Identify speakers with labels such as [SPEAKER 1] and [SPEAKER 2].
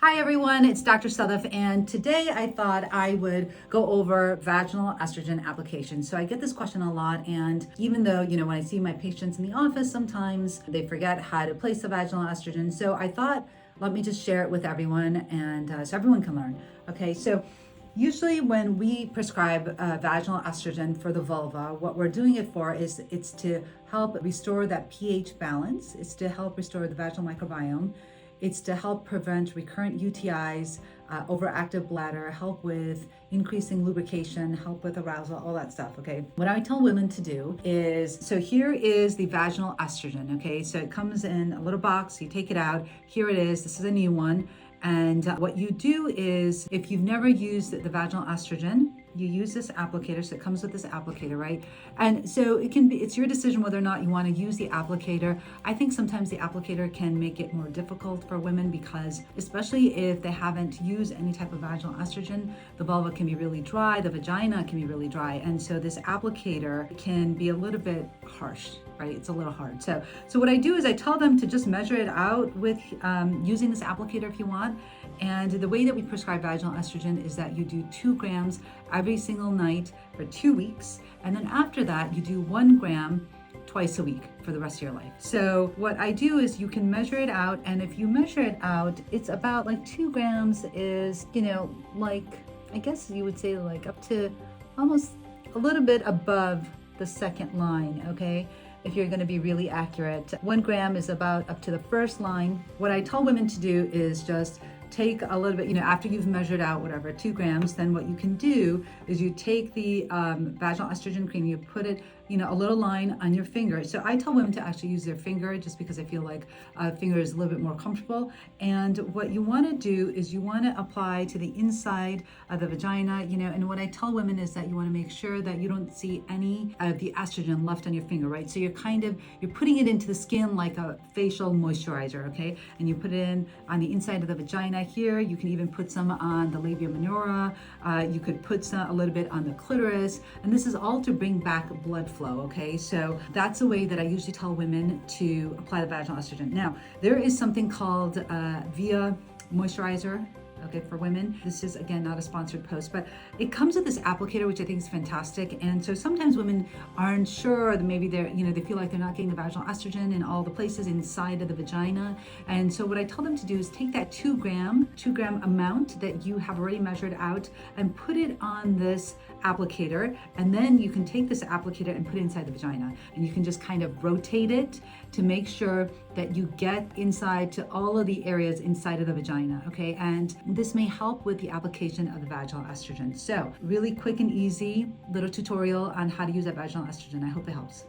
[SPEAKER 1] Hi everyone, it's Dr. Suthuff, and today I thought I would go over vaginal estrogen application. So I get this question a lot, and even though, when I see my patients in the office, sometimes they forget how to place the vaginal estrogen. So I thought, let me just share it with everyone, and so everyone can learn. Okay, so usually when we prescribe vaginal estrogen for the vulva, what we're doing it for is it's to help restore that pH balance. It's to help restore the vaginal microbiome. It's to help prevent recurrent UTIs, overactive bladder, help with increasing lubrication, help with arousal, all that stuff, okay? What I tell women to do is, so here is the vaginal estrogen, okay? So it comes in a little box, you take it out, here it is, this is a new one. And what you do is, if you've never used the vaginal estrogen, you use this applicator. So it comes with this applicator, right? And so it's your decision whether or not you want to use the applicator. I think sometimes the applicator can make it more difficult for women because, especially if they haven't used any type of vaginal estrogen, the vulva can be really dry, the vagina can be really dry. And so this applicator can be a little bit harsh, right? It's a little hard. So what I do is I tell them to just measure it out with using this applicator if you want. And the way that we prescribe vaginal estrogen is that you do 2 grams every single night for 2 weeks. And then after that, you do 1 gram twice a week for the rest of your life. So what I do is you can measure it out. And if you measure it out, it's about like 2 grams is, like, I guess you would say like up to almost a little bit above the second line, okay? If you're going to be really accurate. 1 gram is about up to the first line. What I tell women to do is just take a little bit, after you've measured out whatever, 2 grams, then what you can do is you take the vaginal estrogen cream, you put it, a little line on your finger. So I tell women to actually use their finger just because I feel like a finger is a little bit more comfortable. And what you want to do is you want to apply to the inside of the vagina, and what I tell women is that you want to make sure that you don't see any of the estrogen left on your finger, right? So you're putting it into the skin like a facial moisturizer, okay? And you put it in on the inside of the vagina here. You can even put some on the labia minora. You could put a little bit on the clitoris. And this is all to bring back blood flow, okay? So that's the way that I usually tell women to apply the vaginal estrogen. Now, there is something called Via moisturizer, okay, for women. This is, again, not a sponsored post, but it comes with this applicator, which I think is fantastic. And so sometimes women aren't sure that maybe they feel like they're not getting the vaginal estrogen in all the places inside of the vagina. And so what I tell them to do is take that 2 gram amount that you have already measured out and put it on this applicator. And then you can take this applicator and put it inside the vagina. And you can just kind of rotate it to make sure that you get inside to all of the areas inside of the vagina, okay? And this may help with the application of the vaginal estrogen. So really quick and easy little tutorial on how to use that vaginal estrogen. I hope it helps.